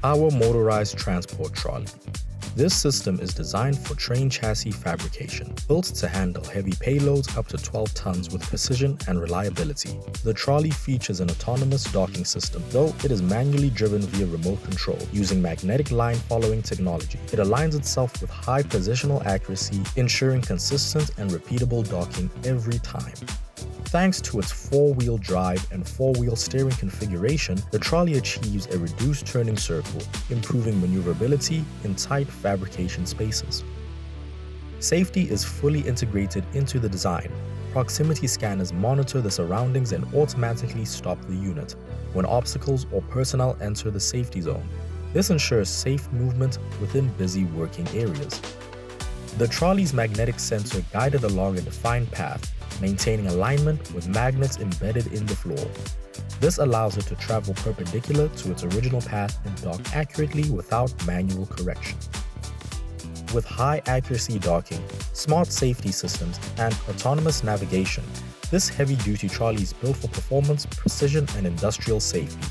Our motorized transport trolley. This system is designed for train chassis fabrication, built to handle heavy payloads up to 12 tons with precision and reliability. The trolley features an autonomous docking system, though it is manually driven via remote control using magnetic line following technology. It aligns itself with high positional accuracy, ensuring consistent and repeatable docking every time. Thanks to its four-wheel drive and four-wheel steering configuration, the trolley achieves a reduced turning circle, improving maneuverability in tight fabrication spaces. Safety is fully integrated into the design. Proximity scanners monitor the surroundings and automatically stop the unit when obstacles or personnel enter the safety zone. This ensures safe movement within busy working areas. The trolley's magnetic sensor guided along a defined path, maintaining alignment with magnets embedded in the floor. This allows it to travel perpendicular to its original path and dock accurately without manual correction. With high accuracy docking, smart safety systems, and autonomous navigation, this heavy-duty trolley is built for performance, precision, and industrial safety.